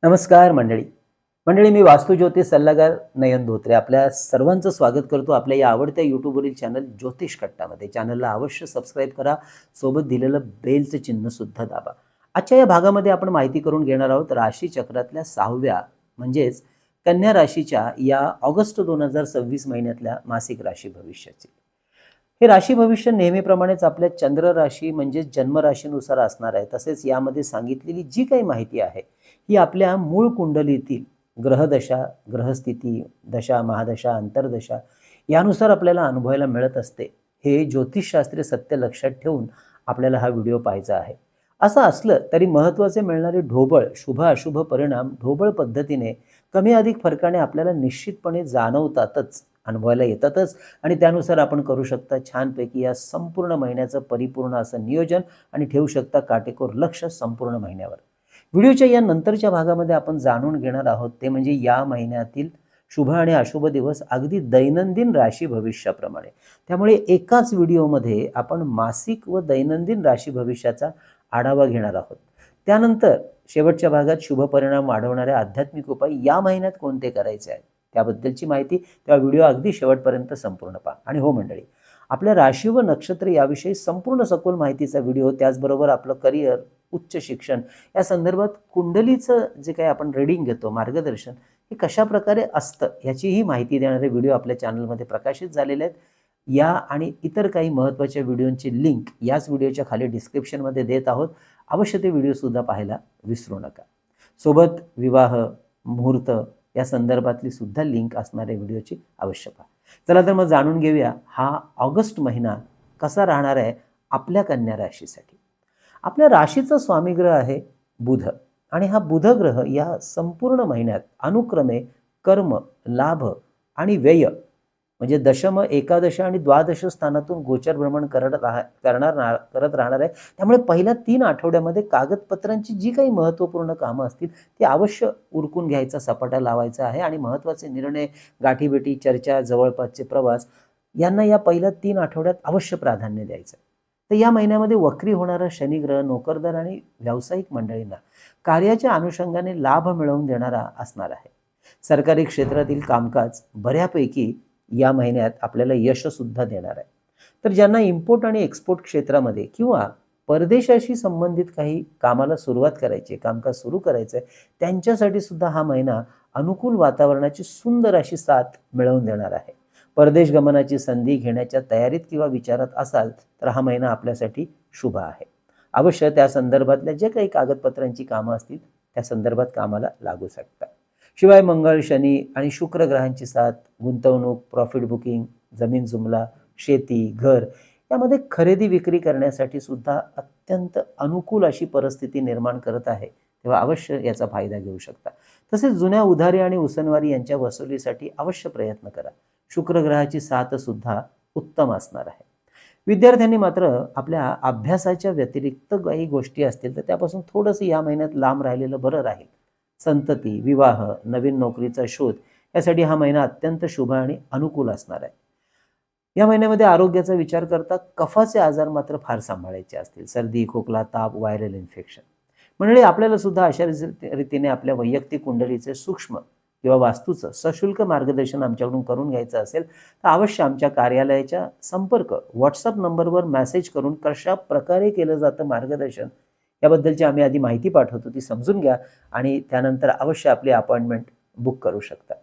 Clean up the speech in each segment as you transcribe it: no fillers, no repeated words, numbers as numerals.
नमस्कार मंडळी. मी वास्तुज्योतिष सल्लागार नयन धोत्रे आपल्या सर्वांचं स्वागत करतो आपल्या या आवडत्या यूट्यूबवरील चॅनल ज्योतिष कट्टामध्ये. चॅनलला अवश्य सबस्क्राईब करा, सोबत दिलेलं बेलचं चिन्ह सुद्धा दाबा. आजच्या या भागामध्ये आपण माहिती करून घेणार आहोत राशी चक्रातल्या 6व्या म्हणजेच कन्या राशीच्या या ऑगस्ट 2026 महिन्यातल्या मासिक राशी भविष्याची. हे राशी भविष्य नेहमीप्रमाणेच आपल्या चंद्र राशी म्हणजे जन्म राशीनुसार असणार आहे. तसेच यामध्ये सांगितलेली जी काही माहिती आहे ही आपल्या मूळ कुंडलीतील ग्रहदशा, ग्रहस्थिती, दशा, महादशा, अंतर्दशा यानुसार आपल्याला अनुभवायला मिळत असते. हे ज्योतिषशास्त्रीय सत्य लक्षात ठेवून आपल्याला हा व्हिडिओ पाहायचा आहे. असं असलं तरी महत्त्वाचे मिळणारे ढोबळ शुभ अशुभ परिणाम ढोबळ पद्धतीने कमी अधिक फरकाने आपल्याला निश्चितपणे जाणवतातच, अनुभवायला येतातच आणि त्यानुसार आपण करू शकता छानपैकी या संपूर्ण महिन्याचं परिपूर्ण असं नियोजन आणि ठेवू शकता काटेकोर लक्ष संपूर्ण महिन्यावर. व्हिडिओच्या या नंतरच्या भागामध्ये आपण जाणून घेणार आहोत ते म्हणजे या महिन्यातील शुभ आणि अशुभ दिवस अगदी दैनंदिन राशी भविष्याप्रमाणे. त्यामुळे एकाच व्हिडिओमध्ये आपण मासिक व दैनंदिन राशी भविष्याचा आढावा घेणार आहोत. त्यानंतर शेवटच्या भागात शुभ परिणाम वाढवणारे आध्यात्मिक उपाय या महिन्यात कोणते करायचे आहेत त्याबद्दलची माहिती, त्या व्हिडिओ अगदी शेवटपर्यंत संपूर्ण पहा. आणि हो मंडळी, आपल्या राशी व नक्षत्र याविषयी संपूर्ण सखोल माहितीचा व्हिडिओ, त्याचबरोबर आपलं करिअर, उच्च शिक्षण या संदर्भात कुंडलीचं जे काही आपण रीडिंग घेतो, मार्गदर्शन हे कशा प्रकारे असतं याचीही माहिती देणारे व्हिडिओ आपल्या चॅनलमध्ये प्रकाशित झालेले आहेत. या आणि इतर काही महत्त्वाच्या व्हिडिओंची लिंक याच व्हिडिओच्या खाली डिस्क्रिप्शनमध्ये देत आहोत. अवश्य ते व्हिडिओसुद्धा पाहायला विसरू नका. सोबत विवाह, मुहूर्त या संदर्भातली सुद्धा लिंक असणाऱ्या व्हिडिओची अवश्य पहा. चला तर मग जाणून घेऊया हा ऑगस्ट महिना कसा राहणार आहे आपल्या कन्या राशीसाठी. आपल्या राशीचा स्वामीग्रह आहे बुध आणि हा बुध ग्रह या संपूर्ण महिन्यात अनुक्रमे कर्म, लाभ आणि व्यय म्हणजे दशम, एकादश आणि द्वादश स्थानातून गोचर भ्रमण करत राहणार आहे. त्यामुळे पहिल्या 3 आठवड्यामध्ये कागदपत्रांची जी काही महत्त्वपूर्ण कामं असतील ती अवश्य उरकून घ्यायचा, सपाटा लावायचा आहे आणि महत्त्वाचे निर्णय, गाठीभेटी, चर्चा, जवळपासचे प्रवास यांना या पहिल्या 3 आठवड्यात अवश्य प्राधान्य द्यायचं. तर या महिन्यामध्ये वक्री होणारा शनिग्रह नोकरदार आणि व्यावसायिक मंडळींना कार्याच्या अनुषंगाने लाभ मिळवून देणारा असणार आहे. सरकारी क्षेत्रातील कामकाज बऱ्यापैकी या महिन्यात आपल्याला यश सुद्धा देणार आहे. तर ज्यांना इम्पोर्ट आणि एक्सपोर्ट क्षेत्रामध्ये किंवा परदेशाशी संबंधित काही कामाला सुरुवात करायची, कामकाज सुरू करायचं आहे, त्यांच्यासाठी सुद्धा हा महिना अनुकूल वातावरणाची सुंदर अशी साथ मिळवून देणार आहे. परदेश गमनाची संधी घेण्याच्या तयारीत किंवा विचारात असाल तर हा महिना आपल्यासाठी शुभ आहे. अवश्य त्या संदर्भातल्या जे काही कागदपत्रांची कामं असतील त्या संदर्भात कामाला लागू शकतात. शिवाय मंगळ, शनी आणि शुक्र ग्रहांची साथ गुंतवणूक, प्रॉफिट बुकिंग, जमीन जुमला, शेती, घर यामध्ये खरेदी विक्री करण्यासाठी सुद्धा अत्यंत अनुकूल अशी परिस्थिती निर्माण करत आहे. तेव्हा अवश्य याचा फायदा घेऊ शकता. तसेच जुन्या उधारी आणि उसनवारी यांच्या वसुलीसाठी अवश्य प्रयत्न करा. शुक्र ग्रहाची साथ सुद्धा उत्तम असणार आहे. विद्यार्थ्यांनी मात्र आपल्या अभ्यासाच्या व्यतिरिक्त काही गोष्टी असतील तर त्यापासून थोडंसं या महिन्यात लांब राहिलेलं बरं राहील. संतती, विवाह, नवीन नोकरीचा शोध यासाठी हा महिना अत्यंत शुभ आणि अनुकूल असणार आहे. या महिन्यामध्ये आरोग्याचा विचार करता कफाचे आजार मात्र फार सांभाळायचे असतील. सर्दी, खोकला, ताप, व्हायरल इन्फेक्शन. म्हणजे आपल्याला सुद्धा अशा रीतीने आपल्या वैयक्तिक कुंडलीचे सूक्ष्म किंवा वास्तूचं सशुल्क मार्गदर्शन आमच्याकडून करून घ्यायचं असेल तर अवश्य आमच्या कार्यालयाच्या संपर्क व्हॉट्सअप नंबरवर मेसेज करून कशा प्रकारे केलं जातं मार्गदर्शन याबद्दलची आम्ही आधी माहिती पाठवतो, ती समजून घ्या आणि त्यानंतर अवश्य आपली अपॉइंटमेंट बुक करू शकता.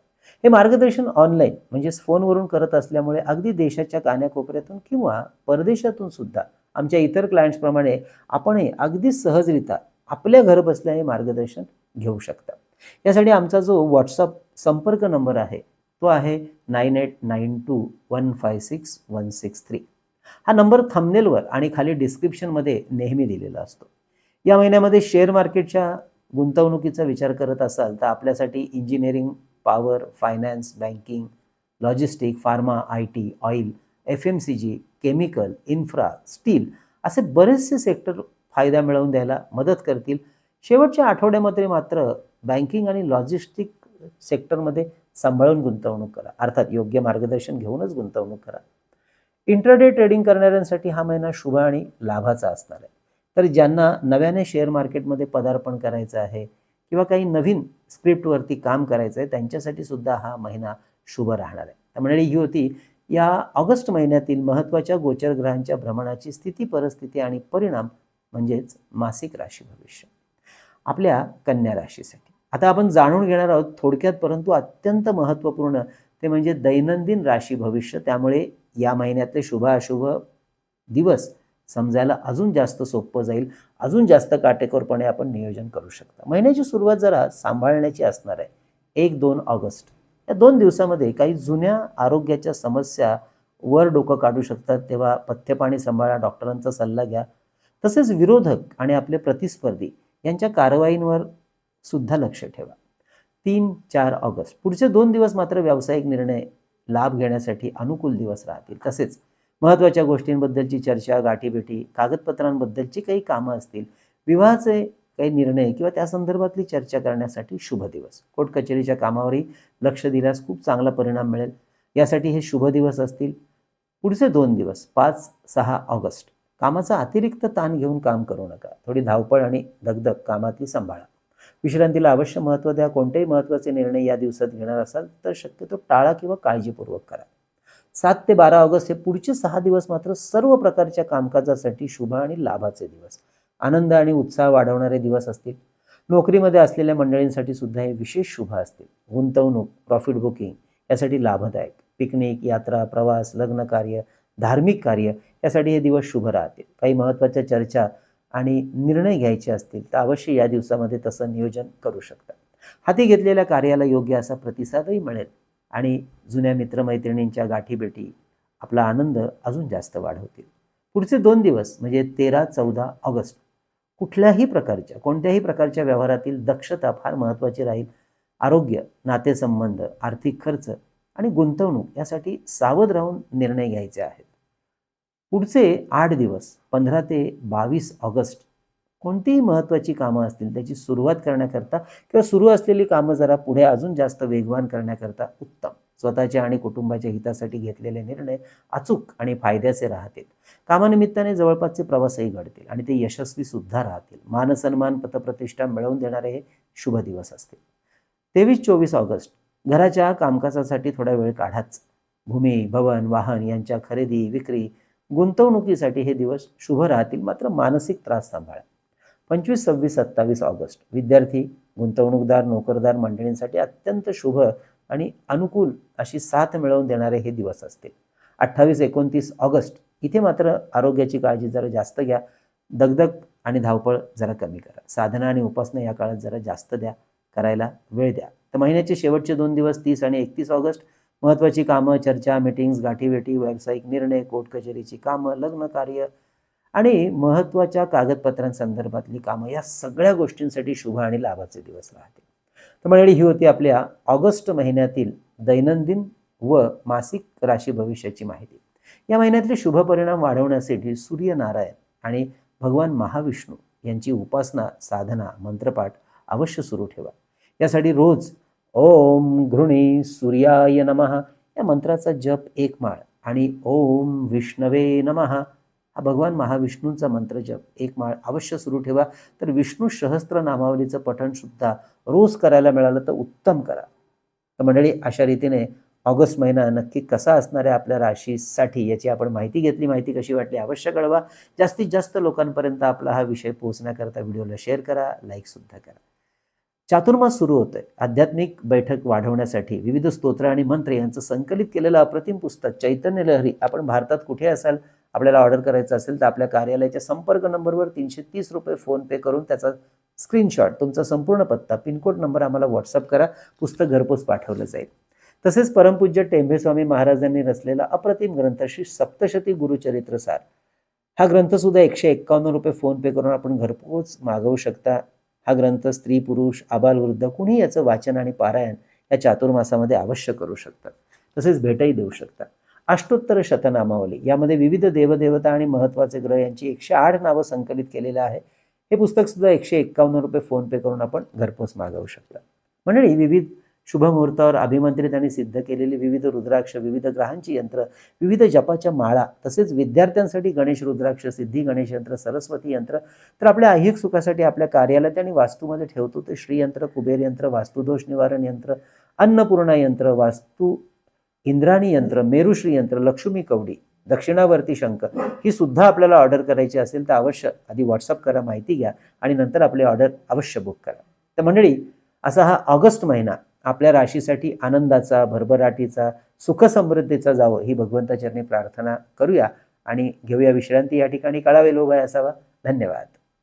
हे मार्गदर्शन ऑनलाईन म्हणजेच फोनवरून करत असल्यामुळे अगदी देशाच्या कानाकोपऱ्यातून किंवा परदेशातून सुद्धा आमच्या इतर क्लायंट्सप्रमाणे आपणही अगदी सहजरित्या आपल्या घर बसल्या हे मार्गदर्शन घेऊ शकता. यासाठी आमचा जो व्हॉट्सअप संपर्क नंबर आहे तो आहे 9892156163. हा नंबर थंबनेलवर आणि खाली डिस्क्रिप्शनमध्ये नेहमी दिलेला असतो. या महिन्यामध्ये शेअर मार्केटच्या गुंतवणुकीचा विचार करत असाल तर आपल्यासाठी engineering, power, finance, banking, logistic, pharma, IT, oil, FMCG, chemical, infra, steel असे बरेचसे सेक्टर फायदा मिळवून द्यायला मदत करतील. शेवटच्या आठवड्यामध्ये मात्र बँकिंग आणि लॉजिस्टिक सेक्टरमध्ये सांभाळून गुंतवणूक करा, अर्थात योग्य मार्गदर्शन घेऊनच गुंतवणूक करा. इंट्राडे ट्रेडिंग करणाऱ्यांसाठी हा महिना शुभ आणि लाभाचा असणार आहे. तर ज्यांना नव्याने शेअर मार्केटमध्ये पदार्पण करायचं आहे किंवा काही नवीन स्क्रिप्टवरती काम करायचं आहे त्यांच्यासाठी सुद्धा हा महिना शुभ राहणार आहे. तर मंडळी ही होती या ऑगस्ट महिन्यातील महत्त्वाच्या गोचर ग्रहांच्या भ्रमणाची स्थिती, परिस्थिती आणि परिणाम म्हणजेच मासिक राशी भविष्य आपल्या कन्या राशीसाठी. आता आपण जाणून घेणार आहोत थोडक्यात परंतु अत्यंत महत्त्वपूर्ण ते म्हणजे दैनंदिन राशी भविष्य. त्यामुळे या महिन्यातले शुभ अशुभ दिवस समजायला अजून जास्त सोपं जाईल, अजून जास्त काटेकोरपणे आपण नियोजन करू शकता. महिन्याची सुरुवात जरा सांभाळण्याची असणार आहे. 1-2 ऑगस्ट या 2 दिवसामध्ये काही जुन्या आरोग्याच्या समस्या वर डोकं काढू शकतात, तेव्हा पथ्यपाणी सांभाळा, डॉक्टरांचा सल्ला घ्या. तसेच विरोधक आणि आपले प्रतिस्पर्धी यांच्या कारवाईंवर सुद्धा लक्ष ठेवा. 3-4 ऑगस्ट पुढचे 2 दिवस मात्र व्यावसायिक निर्णय लाभ घेण्यासाठी अनुकूल दिवस राहतील. तसेच महत्त्वाच्या गोष्टींबद्दलची चर्चा, गाठीभेटी, कागदपत्रांबद्दलची काही कामं असतील, विवाहाचे काही निर्णय किंवा त्या संदर्भातली चर्चा करण्यासाठी शुभ दिवस. कोर्ट कचेरीच्या कामावरही लक्ष दिल्यास खूप चांगला परिणाम मिळेल. यासाठी हे शुभ दिवस असतील. पुढचे 2 दिवस 5-6 ऑगस्ट कामाचा अतिरिक्त ताण घेऊन काम करू नका. थोडी धावपळ आणि दगदग कामातली सांभाळा. विश्रांतीला अवश्य महत्त्व द्या. कोणतेही महत्त्वाचे निर्णय या दिवसात घेणार असाल तर शक्यतो टाळा किंवा काळजीपूर्वक करा. 7 ते 12 ऑगस्ट हे पुढचे 6 दिवस मात्र सर्व प्रकारच्या कामकाजासाठी शुभ आणि लाभाचे दिवस, आनंद आणि उत्साह वाढवणारे दिवस असतील. नोकरीमध्ये असलेल्या मंडळींसाठी सुद्धा हे विशेष शुभ असतील. गुंतवणूक, प्रॉफिट बुकिंग यासाठी लाभदायक. पिकनिक, यात्रा, प्रवास, लग्न कार्य, धार्मिक कार्य यासाठी हे दिवस शुभ राहतील. काही महत्त्वाच्या चर्चा आणि निर्णय घ्यायचे असतील तर अवश्य या दिवसामध्ये तसं नियोजन करू शकता. हाती घेतलेल्या कार्याला योग्य असा प्रतिसादही मिळेल आणि जुन्या मित्रमैत्रिणींच्या गाठीभेटी आपला आनंद अजून जास्त वाढवतील. पुढचे 2 दिवस म्हणजे 13-14 ऑगस्ट कोणत्याही प्रकारच्या व्यवहारातील दक्षता फार महत्त्वाची राहील. आरोग्य, नातेसंबंध, आर्थिक खर्च आणि गुंतवणूक यासाठी सावध राहून निर्णय घ्यायचे आहेत. पुढचे 8 दिवस 15 ते 22 ऑगस्ट कोणतीही महत्त्वाची कामं असतील त्याची सुरुवात करण्याकरता किंवा सुरू असलेली कामं जरा पुढे अजून जास्त वेगवान करण्याकरता उत्तम. स्वतःच्या आणि कुटुंबाच्या हितासाठी घेतलेले निर्णय अचूक आणि फायद्याचे राहतील. कामानिमित्ताने जवळपासचे प्रवासही घडतील आणि ते यशस्वी सुद्धा राहतील. मानसन्मान, पतप्रतिष्ठा मिळवून देणारे हे शुभ दिवस असतील. 23-24 ऑगस्ट घराच्या कामकाजासाठी थोडा वेळ काढाच. भूमी, भवन, वाहन यांच्या खरेदी, विक्री, गुंतवणुकीसाठी हे दिवस शुभ राहतील, मात्र मानसिक त्रास सांभाळा. 25, 26, 27 ऑगस्ट विद्यार्थी, गुंतवणूकदार, नोकरदार मंडळींसाठी अत्यंत शुभ आणि अनुकूल अशी साथ मिळवून देणारे हे दिवस असतील. 28, 29 ऑगस्ट इथे मात्र आरोग्याची काळजी जरा जास्त घ्या. दगदग आणि धावपळ जरा कमी करा. साधना आणि उपासना या काळात जरा जास्त करायला वेळ द्या. तर महिन्याचे शेवटचे 2 दिवस 30 आणि 31 ऑगस्ट महत्त्वाची कामं, चर्चा, मीटिंग्स, गाठीभेटी, व्यावसायिक निर्णय, कोर्ट कचेरीची कामं, लग्न कार्य आणि महत्त्वाच्या कागदपत्रांसंदर्भातली कामं या सगळ्या गोष्टींसाठी शुभ आणि लाभाचे दिवस राहतील. तर मंडळी ही होती आपल्या ऑगस्ट महिन्यातील दैनंदिन व मासिक राशी भविष्याची माहिती. या महिन्यातले शुभ परिणाम वाढवण्यासाठी सूर्यनारायण आणि भगवान महाविष्णू यांची उपासना, साधना, मंत्रपाठ अवश्य सुरू ठेवा. यासाठी रोज ओम घृणी सूर्याय नमः या मंत्राचा जप 1 माळ आणि ओम विष्णवे नमः हा भगवान महाविष्णूंचा मंत्र जप 1 माळ अवश्य सुरू ठेवा. तर विष्णू सहस्त्र नामावलीचं पठण सुद्धा रोज करायला मिळालं तर उत्तम करा. तर मंडळी अशा रीतीने ऑगस्ट महिना नक्की कसा असणार आहे आपल्या राशीसाठी याची आपण माहिती घेतली. माहिती कशी वाटली अवश्य कळवा. जास्तीत जास्त लोकांपर्यंत आपला हा विषय पोहोचण्याकरता व्हिडिओला शेअर करा, लाईक सुद्धा करा. चातुर्मास सुरू होतोय. आध्यात्मिक बैठक वाढवण्यासाठी विविध स्तोत्र आणि मंत्र यांचं संकलित केलेलं अप्रतिम पुस्तक चैतन्य लहरी आपण भारतात कुठे असाल आपल्याला ऑर्डर करायचं असेल तर आपल्या कार्यालयाच्या संपर्क नंबरवर 330 रुपये फोन पे करून त्याचा स्क्रीनशॉट, तुमचा संपूर्ण पत्ता, पिनकोड नंबर आम्हाला व्हॉट्सअप करा. पुस्तक घरपोच पाठवलं जाईल. तसेच परमपूज्य टेंभेस्वामी महाराजांनी रचलेला अप्रतिम ग्रंथ श्री सप्तशती गुरुचरित्र सार हा ग्रंथ सुद्धा 151 रुपये फोन पे करून आपण घरपोच मागवू शकता. हा ग्रंथ स्त्री, पुरुष, आबालवृद्ध कुणी याचं वाचन आणि पारायण या चातुर्मासामध्ये अवश्य करू शकतात. तसेच भेटही देऊ शकता. अष्टोत्तर शतनामावली यामध्ये विविध देवदेवता आणि महत्त्वाचे ग्रह यांची 108 नावं संकलित केलेलं आहे. हे पुस्तक सुद्धा 151 रुपये फोन पे करून आपण घरपोच मागवू शकता. मंडळी विविध शुभमुहूर्तावर अभिमंत्रित आणि सिद्ध केलेली विविध रुद्राक्ष, विविध ग्रहांची यंत्र, विविध जपाच्या माळा, तसेच विद्यार्थ्यांसाठी गणेश रुद्राक्ष, सिद्धी गणेश यंत्र, सरस्वती यंत्र, तर आपल्या ऐहिक सुखासाठी आपल्या कार्यालयात आणि वास्तूमध्ये ठेवतो ते श्रीयंत्र, कुबेर यंत्र, वास्तुदोष निवारण यंत्र, अन्नपूर्णा यंत्र, वास्तू इंद्राणी यंत्र, मेरुश्री यंत्र, लक्ष्मी कवडी, दक्षिणावर्ती शंख ही सुद्धा आपल्याला ऑर्डर करायची असेल तर अवश्य आधी व्हॉट्सअप करा, माहिती घ्या आणि नंतर आपली ऑर्डर अवश्य बुक करा. तर मंडळी, असा हा ऑगस्ट महिना आपल्या राशीसाठी आनंदाचा, भरभराटीचा, सुख समृद्धीचा जावं ही भगवंताचरणी प्रार्थना करूया आणि घेऊया विश्रांती. या ठिकाणी काळा वेलोबाय असावा. धन्यवाद.